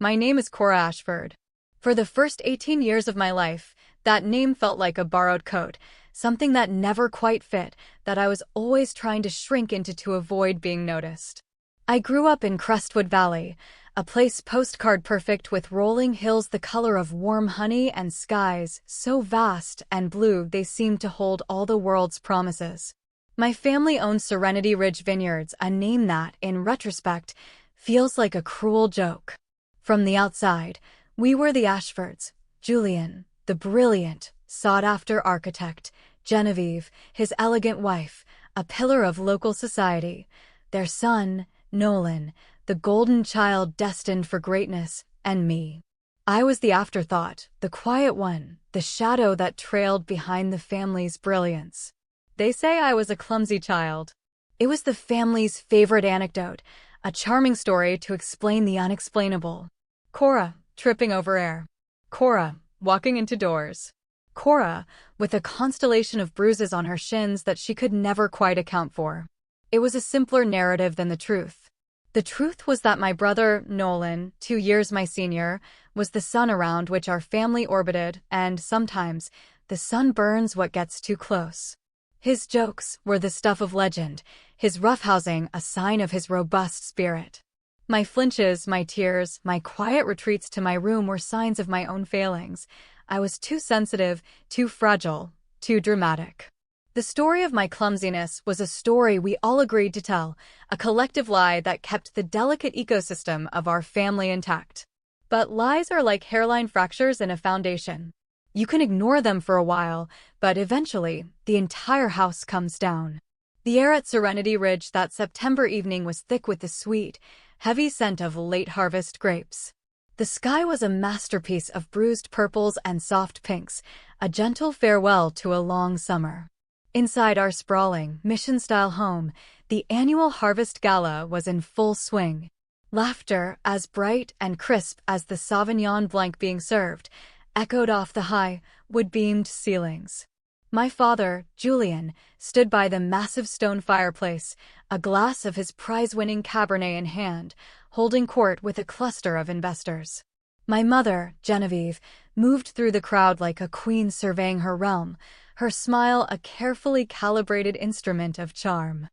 My name is Cora Ashford. For the first 18 years of my life, that name felt like a borrowed coat, something that never quite fit, that I was always trying to shrink into to avoid being noticed. I grew up in Crestwood Valley, a place postcard perfect with rolling hills the color of warm honey and skies so vast and blue they seemed to hold all the world's promises. My family owned Serenity Ridge Vineyards, a name that, in retrospect, feels like a cruel joke. From the outside, we were the Ashfords, Julian, the brilliant, sought-after architect, Genevieve, his elegant wife, a pillar of local society, their son, Nolan, the golden child destined for greatness, and me. I was the afterthought, the quiet one, the shadow that trailed behind the family's brilliance. They say I was a clumsy child. It was the family's favorite anecdote, a charming story to explain the unexplainable. Cora, tripping over air. Cora, walking into doors. Cora, with a constellation of bruises on her shins that she could never quite account for. It was a simpler narrative than the truth. The truth was that my brother, Nolan, 2 years my senior, was the sun around which our family orbited, and sometimes, the sun burns what gets too close. His jokes were the stuff of legend, his roughhousing a sign of his robust spirit. My flinches, my tears, my quiet retreats to my room were signs of my own failings. I was too sensitive, too fragile, too dramatic. The story of my clumsiness was a story we all agreed to tell, a collective lie that kept the delicate ecosystem of our family intact. But lies are like hairline fractures in a foundation. You can ignore them for a while, but eventually, the entire house comes down. The air at Serenity Ridge that September evening was thick with the sweet, heavy scent of late-harvest grapes. The sky was a masterpiece of bruised purples and soft pinks, a gentle farewell to a long summer. Inside our sprawling, mission-style home, the annual Harvest Gala was in full swing. Laughter, as bright and crisp as the Sauvignon Blanc being served, echoed off the high, wood-beamed ceilings. My father, Julian, stood by the massive stone fireplace, a glass of his prize-winning Cabernet in hand, holding court with a cluster of investors. My mother, Genevieve, moved through the crowd like a queen surveying her realm, her smile a carefully calibrated instrument of charm.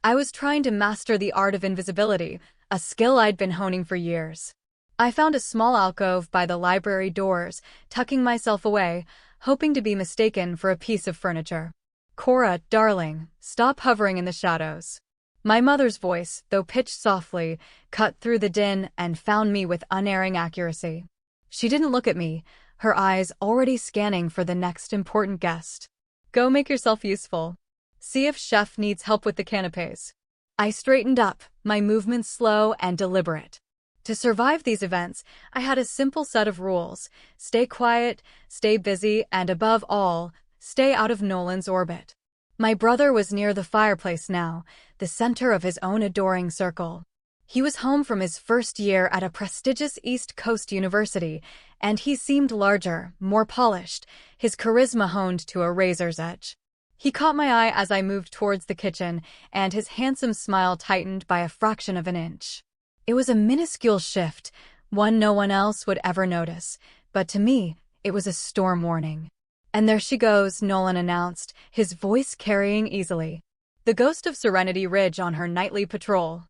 I was trying to master the art of invisibility, a skill I'd been honing for years. I found a small alcove by the library doors, tucking myself away, hoping to be mistaken for a piece of furniture. Cora, darling, stop hovering in the shadows. My mother's voice, though pitched softly, cut through the din and found me with unerring accuracy. She didn't look at me, her eyes already scanning for the next important guest. Go make yourself useful. See if Chef needs help with the canapes. I straightened up, my movements slow and deliberate. To survive these events, I had a simple set of rules: stay quiet, stay busy, and above all, stay out of Nolan's orbit. My brother was near the fireplace now, the center of his own adoring circle. He was home from his first year at a prestigious East Coast university, and he seemed larger, more polished, his charisma honed to a razor's edge. He caught my eye as I moved towards the kitchen, and his handsome smile tightened by a fraction of an inch. It was a minuscule shift, one no one else would ever notice, but to me, it was a storm warning. And there she goes, Nolan announced, his voice carrying easily. The ghost of Serenity Ridge on her nightly patrol.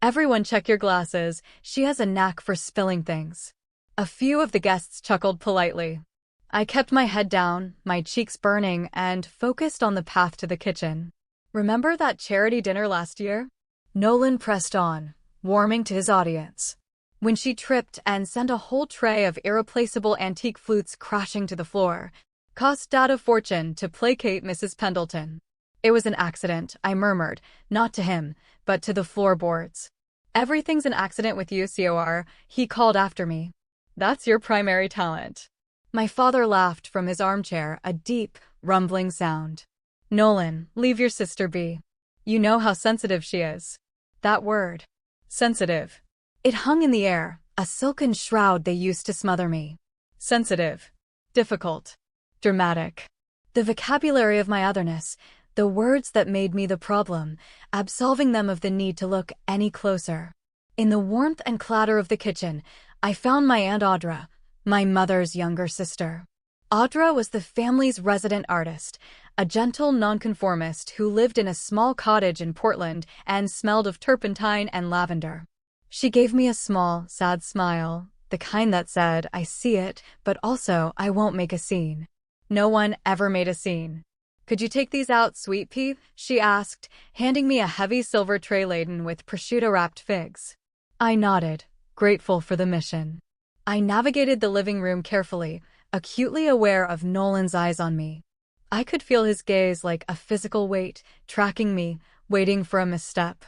Everyone check your glasses, she has a knack for spilling things. A few of the guests chuckled politely. I kept my head down, my cheeks burning, and focused on the path to the kitchen. Remember that charity dinner last year? Nolan pressed on, warming to his audience. When she tripped and sent a whole tray of irreplaceable antique flutes crashing to the floor, cost Dad a fortune to placate Mrs. Pendleton. It was an accident, I murmured, not to him, but to the floorboards. Everything's an accident with you, Cor, he called after me. That's your primary talent. My father laughed from his armchair, a deep, rumbling sound. Nolan, leave your sister be. You know how sensitive she is. That word. Sensitive. It hung in the air, a silken shroud they used to smother me. Sensitive. Difficult. Dramatic. The vocabulary of my otherness, the words that made me the problem, absolving them of the need to look any closer. In the warmth and clatter of the kitchen, I found my Aunt Audra, my mother's younger sister. Audra was the family's resident artist, a gentle nonconformist who lived in a small cottage in Portland and smelled of turpentine and lavender. She gave me a small, sad smile, the kind that said, I see it, but also I won't make a scene. No one ever made a scene. Could you take these out, sweet pea? She asked, handing me a heavy silver tray laden with prosciutto-wrapped figs. I nodded, grateful for the mission. I navigated the living room carefully, acutely aware of Nolan's eyes on me. I could feel his gaze like a physical weight, tracking me, waiting for a misstep.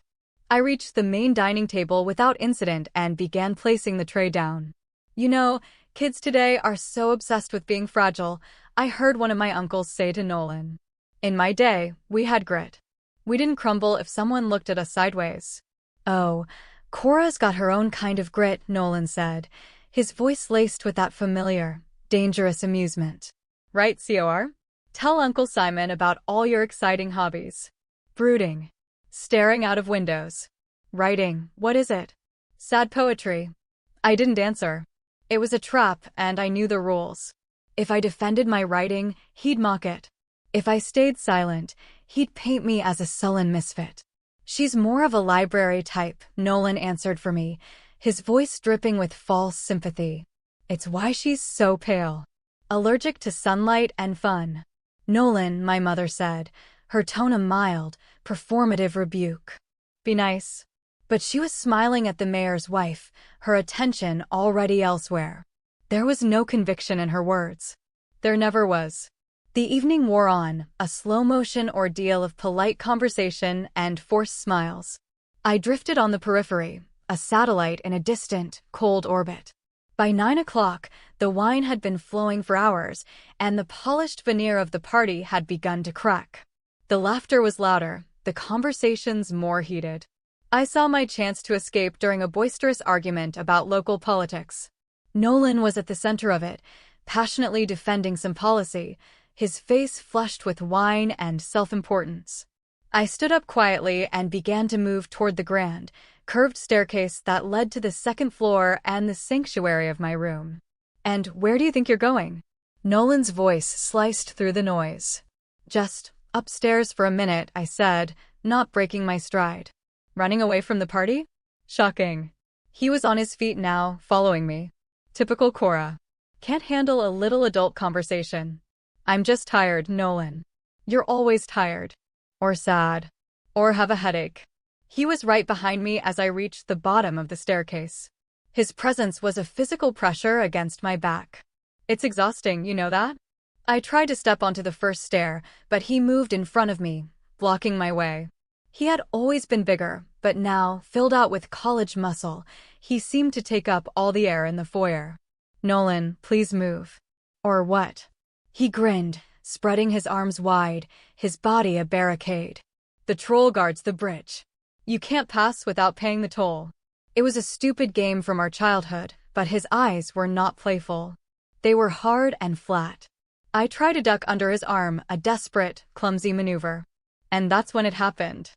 I reached the main dining table without incident and began placing the tray down. You know, kids today are so obsessed with being fragile, I heard one of my uncles say to Nolan. In my day, we had grit. We didn't crumble if someone looked at us sideways. Oh, Cora's got her own kind of grit, Nolan said, his voice laced with that familiar, dangerous amusement. Right, Cor? Tell Uncle Simon about all your exciting hobbies. Brooding. Staring out of windows. Writing, what is it? Sad poetry. I didn't answer. It was a trap, and I knew the rules. If I defended my writing, he'd mock it. If I stayed silent, he'd paint me as a sullen misfit. She's more of a library type, Nolan answered for me, his voice dripping with false sympathy. It's why she's so pale. Allergic to sunlight and fun. Nolan, my mother said, her tone a mild, performative rebuke. Be nice. But she was smiling at the mayor's wife, her attention already elsewhere. There was no conviction in her words. There never was. The evening wore on, a slow-motion ordeal of polite conversation and forced smiles. I drifted on the periphery, a satellite in a distant, cold orbit. By 9 o'clock, the wine had been flowing for hours, and the polished veneer of the party had begun to crack. The laughter was louder, the conversations more heated. I saw my chance to escape during a boisterous argument about local politics. Nolan was at the center of it, passionately defending some policy, his face flushed with wine and self-importance. I stood up quietly and began to move toward the grand, curved staircase that led to the second floor and the sanctuary of my room. And where do you think you're going? Nolan's voice sliced through the noise. Just upstairs for a minute, I said, not breaking my stride. Running away from the party? Shocking. He was on his feet now, following me. Typical Cora. Can't handle a little adult conversation. I'm just tired, Nolan. You're always tired. Or sad. Or have a headache. He was right behind me as I reached the bottom of the staircase. His presence was a physical pressure against my back. It's exhausting, you know that? I tried to step onto the first stair, but he moved in front of me, blocking my way. He had always been bigger, but now, filled out with college muscle, he seemed to take up all the air in the foyer. Nolan, please move. Or what? He grinned, spreading his arms wide, his body a barricade. The troll guards the bridge. You can't pass without paying the toll. It was a stupid game from our childhood, but his eyes were not playful. They were hard and flat. I tried to duck under his arm, a desperate, clumsy maneuver. And that's when it happened.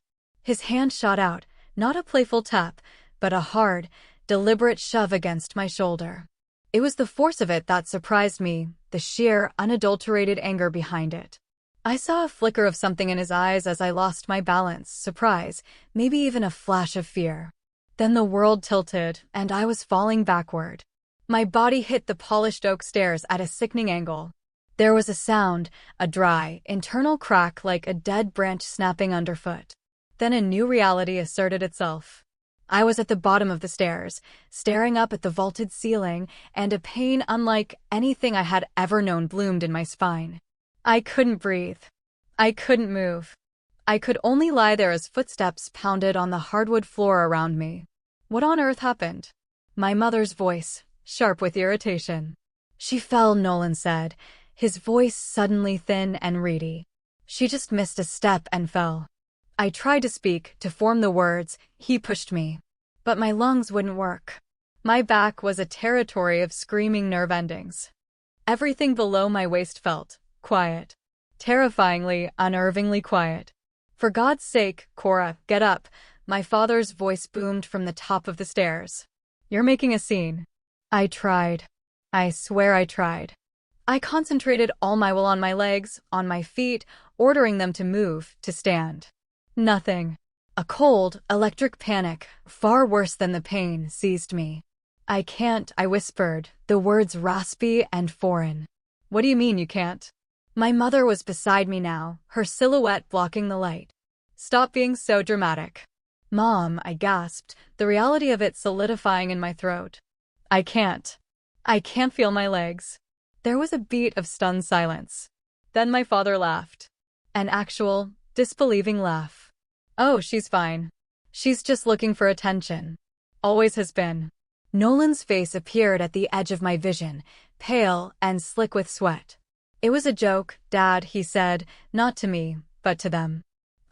His hand shot out, not a playful tap, but a hard, deliberate shove against my shoulder. It was the force of it that surprised me, the sheer, unadulterated anger behind it. I saw a flicker of something in his eyes as I lost my balance, surprise, maybe even a flash of fear. Then the world tilted, and I was falling backward. My body hit the polished oak stairs at a sickening angle. There was a sound, a dry, internal crack like a dead branch snapping underfoot. Then a new reality asserted itself. I was at the bottom of the stairs, staring up at the vaulted ceiling, and a pain unlike anything I had ever known bloomed in my spine. I couldn't breathe. I couldn't move. I could only lie there as footsteps pounded on the hardwood floor around me. What on earth happened? My mother's voice, sharp with irritation. She fell, Nolan said, his voice suddenly thin and reedy. She just missed a step and fell. I tried to speak, to form the words, he pushed me. But my lungs wouldn't work. My back was a territory of screaming nerve endings. Everything below my waist felt quiet. Terrifyingly, unnervingly quiet. For God's sake, Cora, get up, my father's voice boomed from the top of the stairs. You're making a scene. I tried. I swear I tried. I concentrated all my will on my legs, on my feet, ordering them to move, to stand. Nothing. A cold, electric panic, far worse than the pain, seized me. I can't, I whispered, the words raspy and foreign. What do you mean you can't? My mother was beside me now, her silhouette blocking the light. Stop being so dramatic. Mom, I gasped, the reality of it solidifying in my throat. I can't. I can't feel my legs. There was a beat of stunned silence. Then my father laughed. An actual, disbelieving laugh. Oh, she's fine. She's just looking for attention. Always has been. Nolan's face appeared at the edge of my vision, pale and slick with sweat. It was a joke, Dad, he said, not to me, but to them.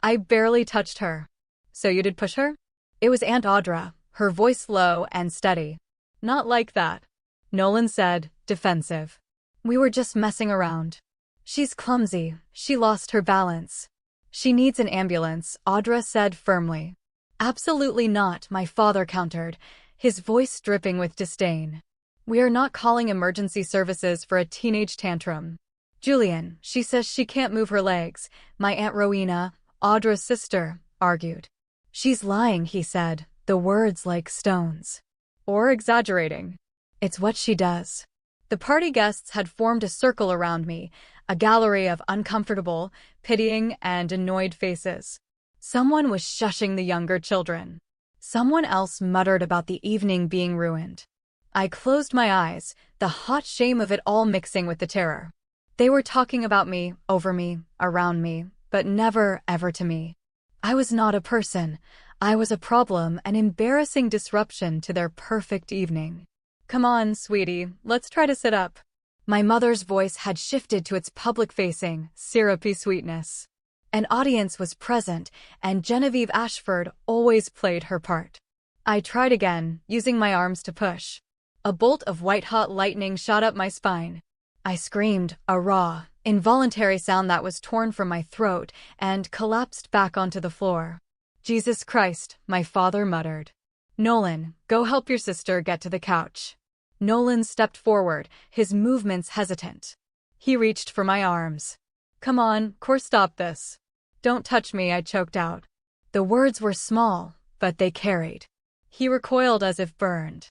I barely touched her. So you did push her? It was Aunt Audra, her voice low and steady. Not like that, Nolan said, defensive. We were just messing around. She's clumsy, she lost her balance. She needs an ambulance, Audra said firmly. Absolutely not, my father countered, his voice dripping with disdain. We are not calling emergency services for a teenage tantrum. Julian, she says she can't move her legs, my Aunt Rowena, Audra's sister, argued. She's lying, he said, the words like stones. Or exaggerating. It's what she does. The party guests had formed a circle around me, a gallery of uncomfortable, pitying, and annoyed faces. Someone was shushing the younger children. Someone else muttered about the evening being ruined. I closed my eyes, the hot shame of it all mixing with the terror. They were talking about me, over me, around me, but never, ever to me. I was not a person. I was a problem, an embarrassing disruption to their perfect evening. Come on, sweetie, let's try to sit up. My mother's voice had shifted to its public-facing, syrupy sweetness. An audience was present, and Genevieve Ashford always played her part. I tried again, using my arms to push. A bolt of white-hot lightning shot up my spine. I screamed, a raw, involuntary sound that was torn from my throat, and collapsed back onto the floor. Jesus Christ, my father muttered. Nolan, go help your sister get to the couch. Nolan stepped forward, his movements hesitant. He reached for my arms. Come on, Cor, stop this. Don't touch me, I choked out. The words were small, but they carried. He recoiled as if burned.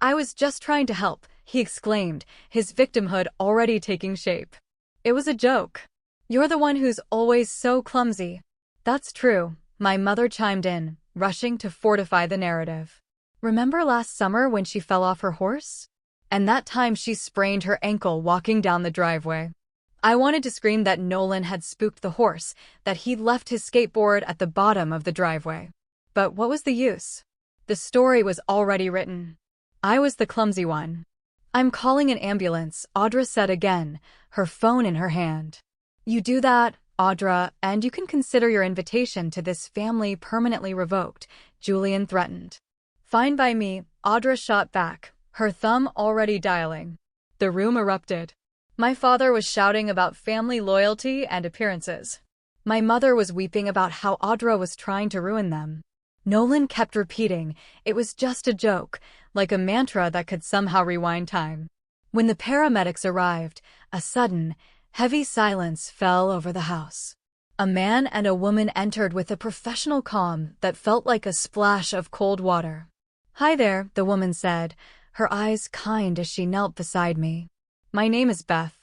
I was just trying to help, he exclaimed, his victimhood already taking shape. It was a joke. You're the one who's always so clumsy. That's true, my mother chimed in, rushing to fortify the narrative. Remember last summer when she fell off her horse? And that time she sprained her ankle walking down the driveway. I wanted to scream that Nolan had spooked the horse, that he'd left his skateboard at the bottom of the driveway. But what was the use? The story was already written. I was the clumsy one. I'm calling an ambulance, Audra said again, her phone in her hand. You do that, Audra, and you can consider your invitation to this family permanently revoked, Julian threatened. Fine by me, Audra shot back, her thumb already dialing. The room erupted. My father was shouting about family loyalty and appearances. My mother was weeping about how Audra was trying to ruin them. Nolan kept repeating, it was just a joke, like a mantra that could somehow rewind time. When the paramedics arrived, a sudden, heavy silence fell over the house. A man and a woman entered with a professional calm that felt like a splash of cold water. Hi there, the woman said, her eyes kind as she knelt beside me. My name is Beth.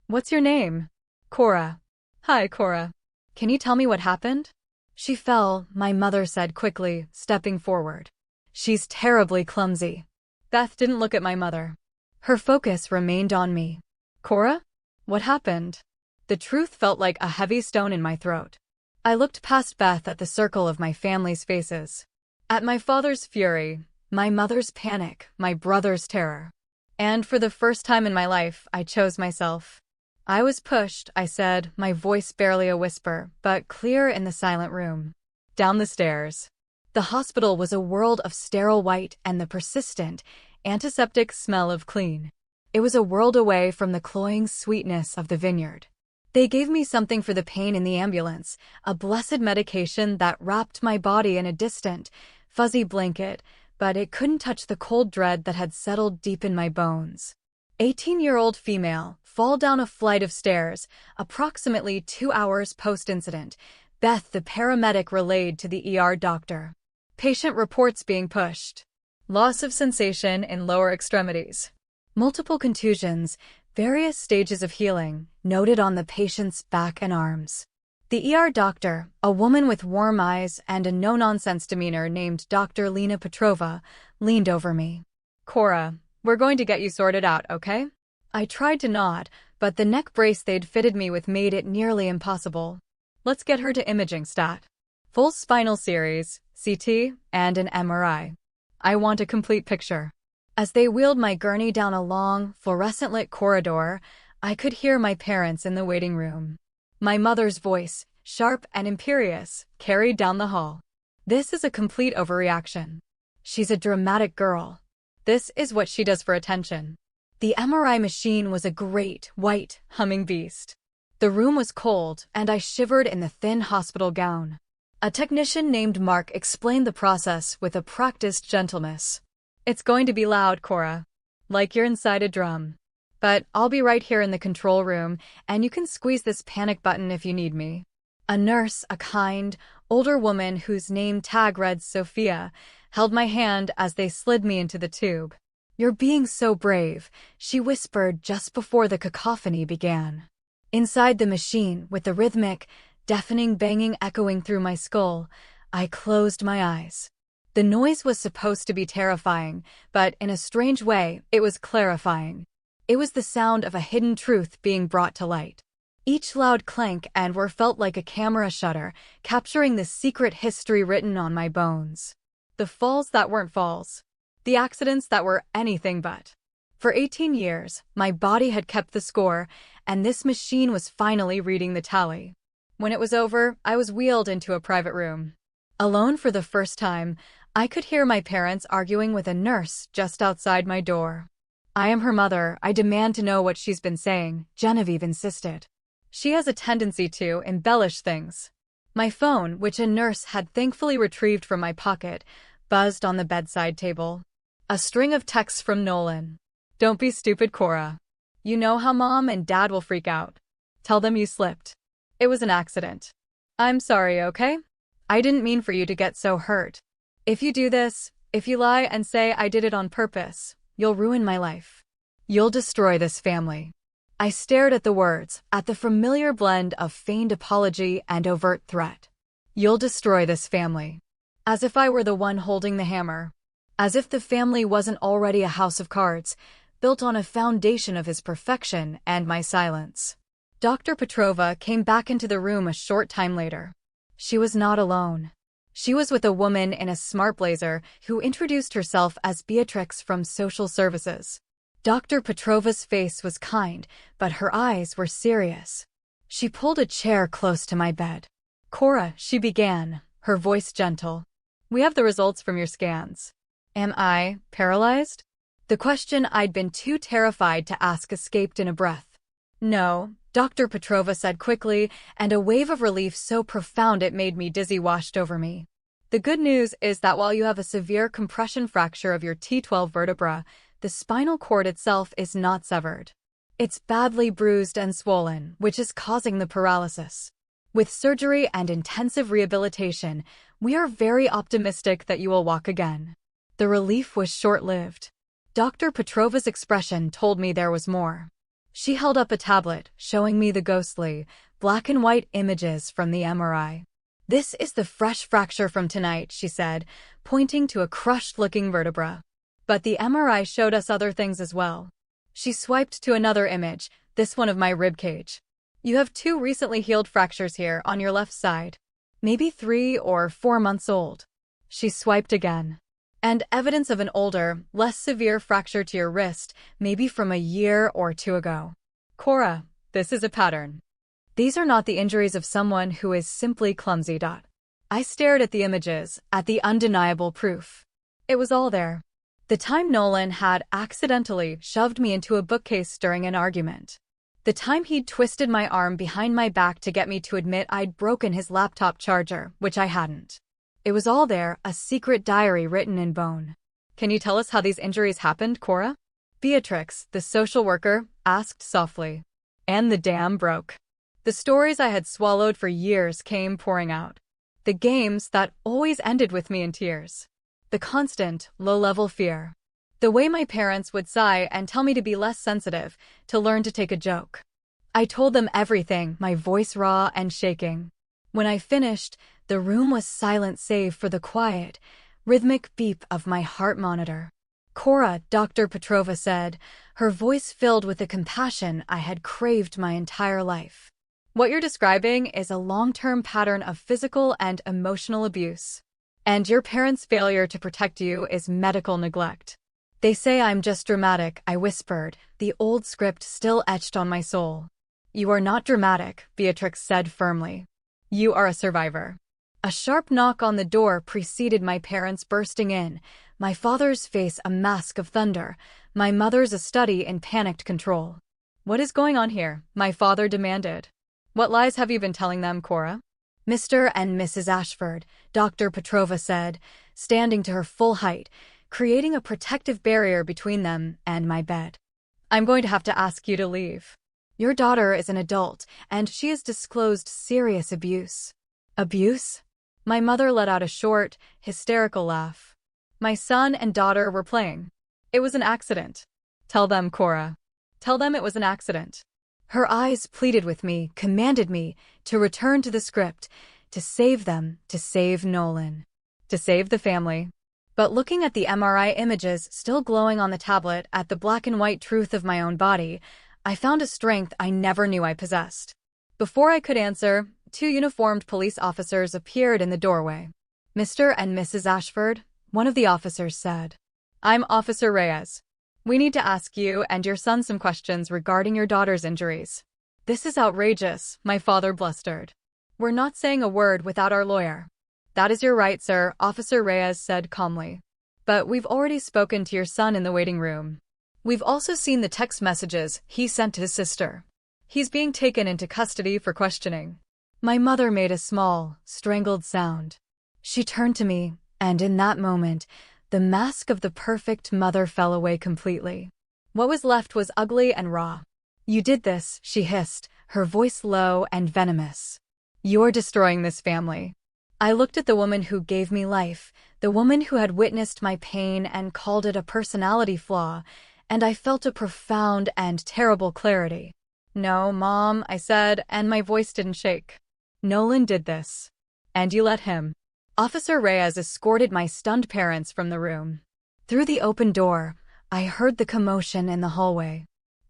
What's your name? Cora. Hi, Cora. Can you tell me what happened? She fell, my mother said quickly, stepping forward. She's terribly clumsy. Beth didn't look at my mother. Her focus remained on me. Cora? What happened? The truth felt like a heavy stone in my throat. I looked past Beth at the circle of my family's faces. At my father's fury, my mother's panic, my brother's terror. And for the first time in my life, I chose myself. I was pushed, I said, my voice barely a whisper, but clear in the silent room. Down the stairs. The hospital was a world of sterile white and the persistent, antiseptic smell of clean. It was a world away from the cloying sweetness of the vineyard. They gave me something for the pain in the ambulance, a blessed medication that wrapped my body in a distant, fuzzy blanket, but it couldn't touch the cold dread that had settled deep in my bones. 18-year-old female, fall down a flight of stairs, approximately 2 hours post-incident. Beth, the paramedic, relayed to the ER doctor. Patient reports being pushed. Loss of sensation in lower extremities. Multiple contusions, various stages of healing, noted on the patient's back and arms. The ER doctor, a woman with warm eyes and a no-nonsense demeanor named Dr. Lena Petrova, leaned over me. Cora, we're going to get you sorted out, okay? I tried to nod, but the neck brace they'd fitted me with made it nearly impossible. Let's get her to imaging stat. Full spinal series, CT, and an MRI. I want a complete picture. As they wheeled my gurney down a long, fluorescent-lit corridor, I could hear my parents in the waiting room. My mother's voice, sharp and imperious, carried down the hall. This is a complete overreaction. She's a dramatic girl. This is what she does for attention. The MRI machine was a great, white, humming beast. The room was cold, and I shivered in the thin hospital gown. A technician named Mark explained the process with a practiced gentleness. It's going to be loud, Cora. Like you're inside a drum. But I'll be right here in the control room, and you can squeeze this panic button if you need me. A nurse, a kind, older woman whose name tag read Sophia, held my hand as they slid me into the tube. You're being so brave, she whispered just before the cacophony began. Inside the machine, with the rhythmic, deafening banging echoing through my skull, I closed my eyes. The noise was supposed to be terrifying, but in a strange way, it was clarifying. It was the sound of a hidden truth being brought to light. Each loud clank and whir felt like a camera shutter, capturing the secret history written on my bones. The falls that weren't falls. The accidents that were anything but. For 18 years, my body had kept the score, and this machine was finally reading the tally. When it was over, I was wheeled into a private room. Alone for the first time, I could hear my parents arguing with a nurse just outside my door. I am her mother, I demand to know what she's been saying, Genevieve insisted. She has a tendency to embellish things. My phone, which a nurse had thankfully retrieved from my pocket, buzzed on the bedside table. A string of texts from Nolan. Don't be stupid, Cora. You know how Mom and Dad will freak out. Tell them you slipped. It was an accident. I'm sorry, okay? I didn't mean for you to get so hurt. If you do this, if you lie and say I did it on purpose, you'll ruin my life. You'll destroy this family. I stared at the words, at the familiar blend of feigned apology and overt threat. You'll destroy this family. As if I were the one holding the hammer. As if the family wasn't already a house of cards, built on a foundation of his perfection and my silence. Dr. Petrova came back into the room a short time later. She was not alone. She was with a woman in a smart blazer who introduced herself as Beatrix from social services. Dr. Petrova's face was kind, but her eyes were serious. She pulled a chair close to my bed. Cora, she began, her voice gentle. We have the results from your scans. Am I paralyzed? The question I'd been too terrified to ask escaped in a breath. No, Dr. Petrova said quickly, and a wave of relief so profound it made me dizzy washed over me. The good news is that while you have a severe compression fracture of your T12 vertebra, the spinal cord itself is not severed. It's badly bruised and swollen, which is causing the paralysis. With surgery and intensive rehabilitation, we are very optimistic that you will walk again. The relief was short-lived. Dr. Petrova's expression told me there was more. She held up a tablet, showing me the ghostly, black and white images from the MRI. This is the fresh fracture from tonight, she said, pointing to a crushed-looking vertebra. But the MRI showed us other things as well. She swiped to another image, this one of my rib cage. You have 2 recently healed fractures here on your left side. Maybe 3 or 4 months old. She swiped again. And evidence of an older, less severe fracture to your wrist, maybe from a year or 2 ago. Cora, this is a pattern. These are not the injuries of someone who is simply clumsy. I stared at the images, at the undeniable proof. It was all there. The time Nolan had accidentally shoved me into a bookcase during an argument. The time he'd twisted my arm behind my back to get me to admit I'd broken his laptop charger, which I hadn't. It was all there, a secret diary written in bone. Can you tell us how these injuries happened, Cora? Beatrix, the social worker, asked softly. And the dam broke. The stories I had swallowed for years came pouring out. The games that always ended with me in tears. The constant, low-level fear. The way my parents would sigh and tell me to be less sensitive, to learn to take a joke. I told them everything, my voice raw and shaking. When I finished, the room was silent save for the quiet, rhythmic beep of my heart monitor. Cora, Dr. Petrova said, her voice filled with the compassion I had craved my entire life. What you're describing is a long-term pattern of physical and emotional abuse. And your parents' failure to protect you is medical neglect. They say I'm just dramatic, I whispered, the old script still etched on my soul. You are not dramatic, Beatrix said firmly. You are a survivor. A sharp knock on the door preceded my parents bursting in, my father's face a mask of thunder, my mother's a study in panicked control. What is going on here? My father demanded. What lies have you been telling them, Cora? Mr. and Mrs. Ashford, Dr. Petrova said, standing to her full height, creating a protective barrier between them and my bed. I'm going to have to ask you to leave. Your daughter is an adult, and she has disclosed serious abuse. Abuse? My mother let out a short, hysterical laugh. My son and daughter were playing. It was an accident. Tell them, Cora. Tell them it was an accident. Her eyes pleaded with me, commanded me to return to the script, to save them, to save Nolan, to save the family. But looking at the MRI images still glowing on the tablet at the black and white truth of my own body, I found a strength I never knew I possessed. Before I could answer, 2 uniformed police officers appeared in the doorway. Mr. and Mrs. Ashford, one of the officers said. I'm Officer Reyes. We need to ask you and your son some questions regarding your daughter's injuries. This is outrageous, my father blustered. We're not saying a word without our lawyer. That is your right, sir, Officer Reyes said calmly. But we've already spoken to your son in the waiting room. We've also seen the text messages he sent to his sister. He's being taken into custody for questioning. My mother made a small, strangled sound. She turned to me, and in that moment, the mask of the perfect mother fell away completely. What was left was ugly and raw. You did this, she hissed, her voice low and venomous. You're destroying this family. I looked at the woman who gave me life, the woman who had witnessed my pain and called it a personality flaw, and I felt a profound and terrible clarity. No, Mom, I said, and my voice didn't shake. Nolan did this. And you let him. Officer Reyes escorted my stunned parents from the room. Through the open door, I heard the commotion in the hallway.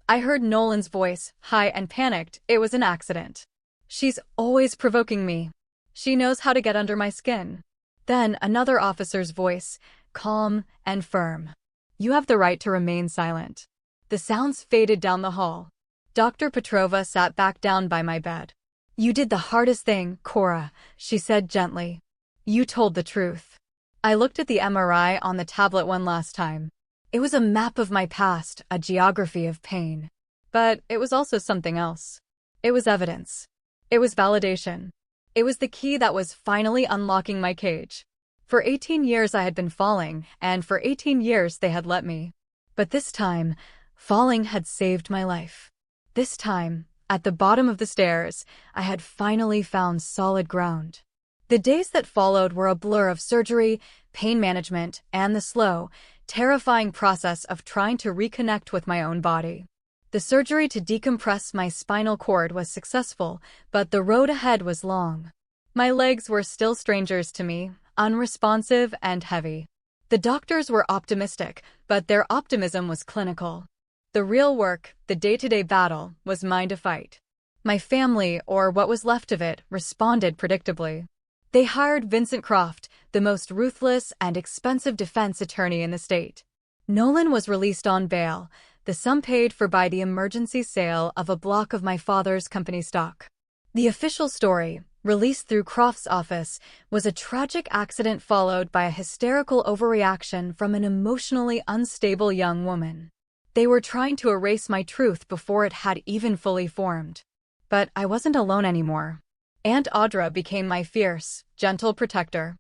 I heard Nolan's voice, high and panicked. It was an accident. She's always provoking me. She knows how to get under my skin. Then another officer's voice, calm and firm. You have the right to remain silent. The sounds faded down the hall. Dr. Petrova sat back down by my bed. You did the hardest thing, Cora, she said gently. You told the truth. I looked at the MRI on the tablet one last time. It was a map of my past, a geography of pain. But it was also something else. It was evidence. It was validation. It was the key that was finally unlocking my cage. For 18 years I had been falling, and for 18 years they had let me. But this time, falling had saved my life. This time, at the bottom of the stairs, I had finally found solid ground. The days that followed were a blur of surgery, pain management, and the slow, terrifying process of trying to reconnect with my own body. The surgery to decompress my spinal cord was successful, but the road ahead was long. My legs were still strangers to me, unresponsive and heavy. The doctors were optimistic, but their optimism was clinical. The real work, the day-to-day battle, was mine to fight. My family, or what was left of it, responded predictably. They hired Vincent Croft, the most ruthless and expensive defense attorney in the state. Nolan was released on bail, the sum paid for by the emergency sale of a block of my father's company stock. The official story, released through Croft's office, was a tragic accident followed by a hysterical overreaction from an emotionally unstable young woman. They were trying to erase my truth before it had even fully formed. But I wasn't alone anymore. Aunt Audra became my fierce, gentle protector.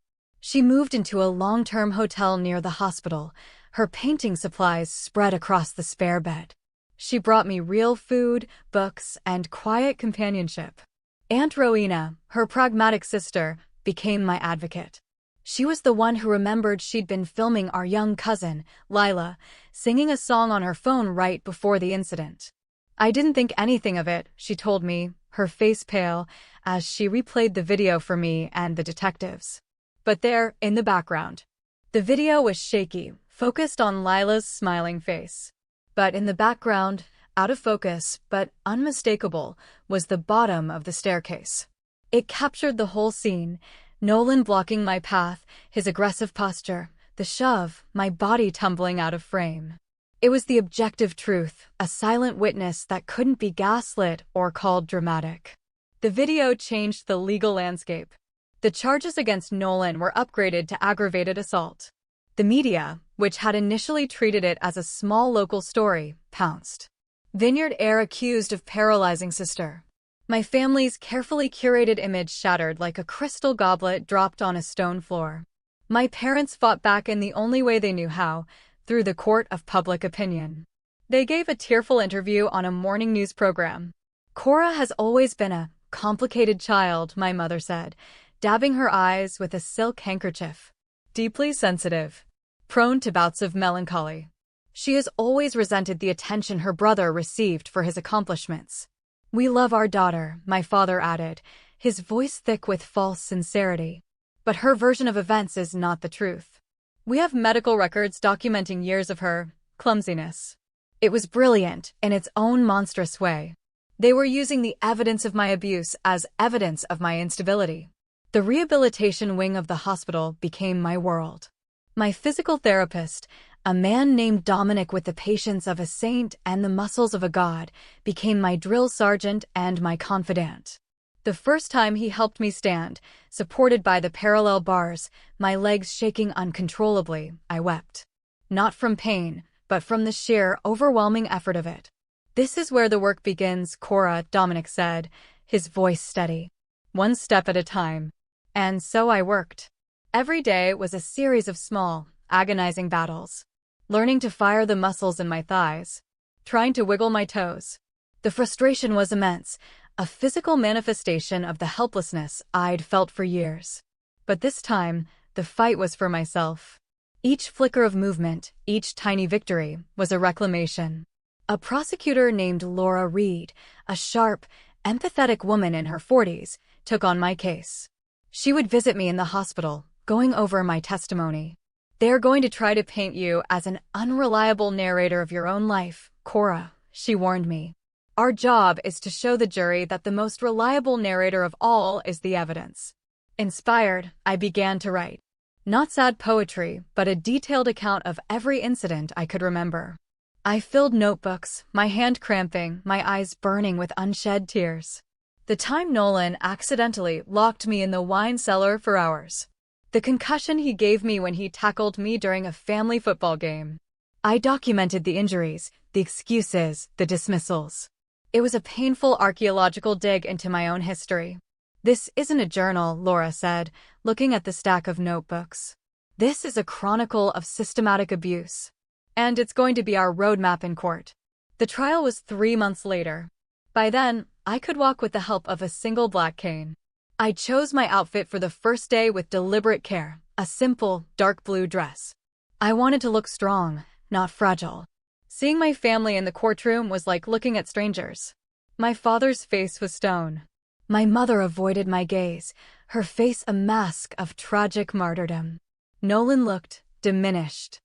She moved into a long-term hotel near the hospital, her painting supplies spread across the spare bed. She brought me real food, books, and quiet companionship. Aunt Rowena, her pragmatic sister, became my advocate. She was the one who remembered she'd been filming our young cousin, Lila, singing a song on her phone right before the incident. I didn't think anything of it, she told me, her face pale, as she replayed the video for me and the detectives. But there, in the background, the video was shaky, focused on Lila's smiling face. But in the background, out of focus, but unmistakable, was the bottom of the staircase. It captured the whole scene, Nolan blocking my path, his aggressive posture, the shove, my body tumbling out of frame. It was the objective truth, a silent witness that couldn't be gaslit or called dramatic. The video changed the legal landscape. The charges against Nolan were upgraded to aggravated assault. The media, which had initially treated it as a small local story, pounced. Vineyard Air accused of paralyzing sister. My family's carefully curated image shattered like a crystal goblet dropped on a stone floor. My parents fought back in the only way they knew how, through the court of public opinion. They gave a tearful interview on a morning news program. Cora has always been a complicated child, my mother said, dabbing her eyes with a silk handkerchief. Deeply sensitive, prone to bouts of melancholy. She has always resented the attention her brother received for his accomplishments. We love our daughter, my father added, his voice thick with false sincerity. But her version of events is not the truth. We have medical records documenting years of her clumsiness. It was brilliant in its own monstrous way. They were using the evidence of my abuse as evidence of my instability. The rehabilitation wing of the hospital became my world. My physical therapist, a man named Dominic with the patience of a saint and the muscles of a god, became my drill sergeant and my confidant. The first time he helped me stand, supported by the parallel bars, my legs shaking uncontrollably, I wept. Not from pain, but from the sheer, overwhelming effort of it. This is where the work begins, Cora, Dominic said, his voice steady. One step at a time. And so I worked. Every day was a series of small, agonizing battles. Learning to fire the muscles in my thighs. Trying to wiggle my toes. The frustration was immense, a physical manifestation of the helplessness I'd felt for years. But this time, the fight was for myself. Each flicker of movement, each tiny victory, was a reclamation. A prosecutor named Laura Reed, a sharp, empathetic woman in her 40s, took on my case. She would visit me in the hospital, going over my testimony. They're going to try to paint you as an unreliable narrator of your own life, Cora, she warned me. Our job is to show the jury that the most reliable narrator of all is the evidence. Inspired, I began to write. Not sad poetry, but a detailed account of every incident I could remember. I filled notebooks, my hand cramping, my eyes burning with unshed tears. The time Nolan accidentally locked me in the wine cellar for hours. The concussion he gave me when he tackled me during a family football game. I documented the injuries, the excuses, the dismissals. It was a painful archaeological dig into my own history. This isn't a journal, Laura said, looking at the stack of notebooks. This is a chronicle of systematic abuse. And it's going to be our roadmap in court. The trial was 3 months later. By then, I could walk with the help of a single black cane. I chose my outfit for the first day with deliberate care, a simple, dark blue dress. I wanted to look strong, not fragile. Seeing my family in the courtroom was like looking at strangers. My father's face was stone. My mother avoided my gaze, her face a mask of tragic martyrdom. Nolan looked diminished.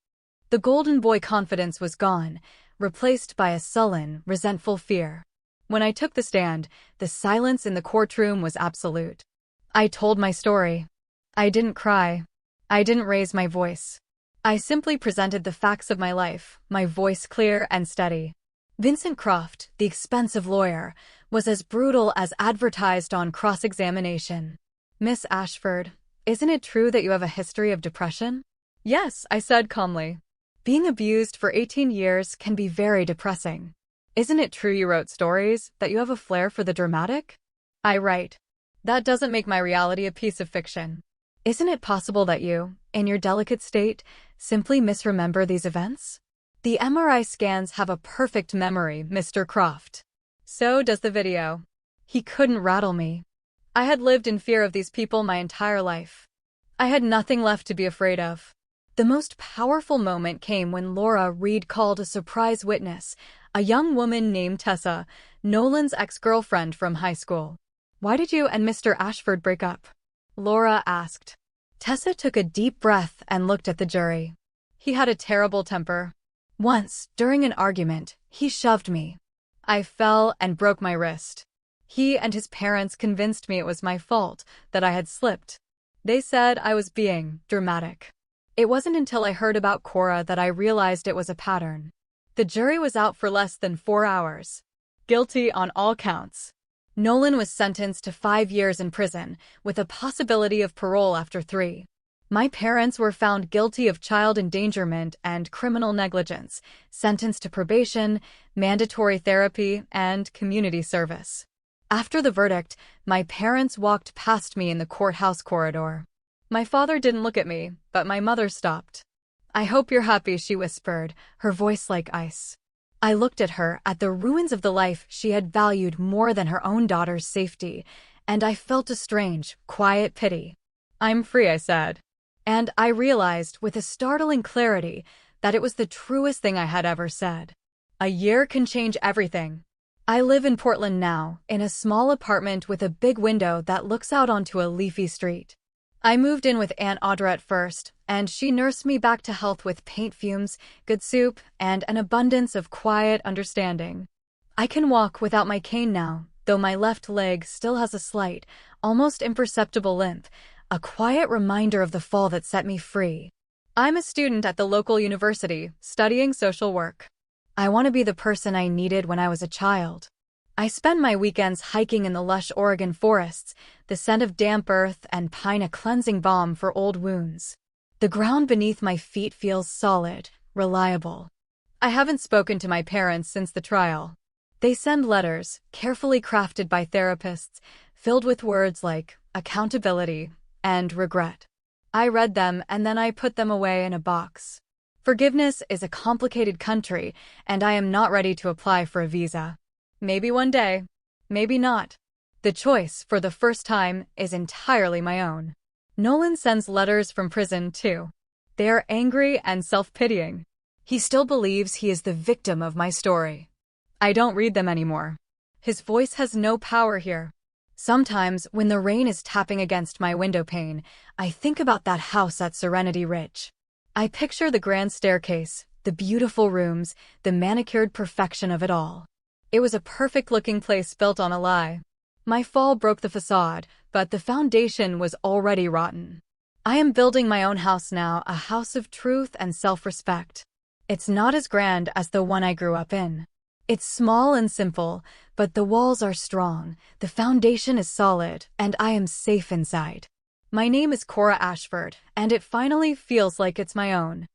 The golden boy confidence was gone, replaced by a sullen, resentful fear. When I took the stand, the silence in the courtroom was absolute. I told my story. I didn't cry. I didn't raise my voice. I simply presented the facts of my life, my voice clear and steady. Vincent Croft, the expensive lawyer, was as brutal as advertised on cross-examination. Miss Ashford, isn't it true that you have a history of depression? Yes, I said calmly. Being abused for 18 years can be very depressing. Isn't it true you wrote stories, that you have a flair for the dramatic? I write. That doesn't make my reality a piece of fiction. Isn't it possible that you, in your delicate state, simply misremember these events? The MRI scans have a perfect memory, Mr. Croft. So does the video. He couldn't rattle me. I had lived in fear of these people my entire life. I had nothing left to be afraid of. The most powerful moment came when Laura Reed called a surprise witness, a young woman named Tessa, Nolan's ex-girlfriend from high school. "Why did you and Mr. Ashford break up?" Laura asked. Tessa took a deep breath and looked at the jury. "He had a terrible temper. Once, during an argument, he shoved me. I fell and broke my wrist. He and his parents convinced me it was my fault, that I had slipped. They said I was being dramatic. It wasn't until I heard about Cora that I realized it was a pattern." The jury was out for less than 4 hours. Guilty on all counts. Nolan was sentenced to 5 years in prison, with a possibility of parole after 3. My parents were found guilty of child endangerment and criminal negligence, sentenced to probation, mandatory therapy, and community service. After the verdict, my parents walked past me in the courthouse corridor. My father didn't look at me, but my mother stopped. "I hope you're happy," she whispered, her voice like ice. I looked at her, at the ruins of the life she had valued more than her own daughter's safety, and I felt a strange, quiet pity. "I'm free," I said. And I realized, with a startling clarity, that it was the truest thing I had ever said. A year can change everything. I live in Portland now, in a small apartment with a big window that looks out onto a leafy street. I moved in with Aunt Audra at first, and she nursed me back to health with paint fumes, good soup, and an abundance of quiet understanding. I can walk without my cane now, though my left leg still has a slight, almost imperceptible limp, a quiet reminder of the fall that set me free. I'm a student at the local university, studying social work. I want to be the person I needed when I was a child. I spend my weekends hiking in the lush Oregon forests, the scent of damp earth and pine a cleansing balm for old wounds. The ground beneath my feet feels solid, reliable. I haven't spoken to my parents since the trial. They send letters, carefully crafted by therapists, filled with words like accountability and regret. I read them and then I put them away in a box. Forgiveness is a complicated country, and I am not ready to apply for a visa. Maybe one day. Maybe not. The choice, for the first time, is entirely my own. Nolan sends letters from prison, too. They are angry and self-pitying. He still believes he is the victim of my story. I don't read them anymore. His voice has no power here. Sometimes, when the rain is tapping against my window pane, I think about that house at Serenity Ridge. I picture the grand staircase, the beautiful rooms, the manicured perfection of it all. It was a perfect-looking place built on a lie. My fall broke the facade, but the foundation was already rotten. I am building my own house now, a house of truth and self-respect. It's not as grand as the one I grew up in. It's small and simple, but the walls are strong, the foundation is solid, and I am safe inside. My name is Cora Ashford, and it finally feels like it's my own.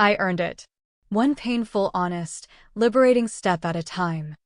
I earned it. One painful, honest, liberating step at a time.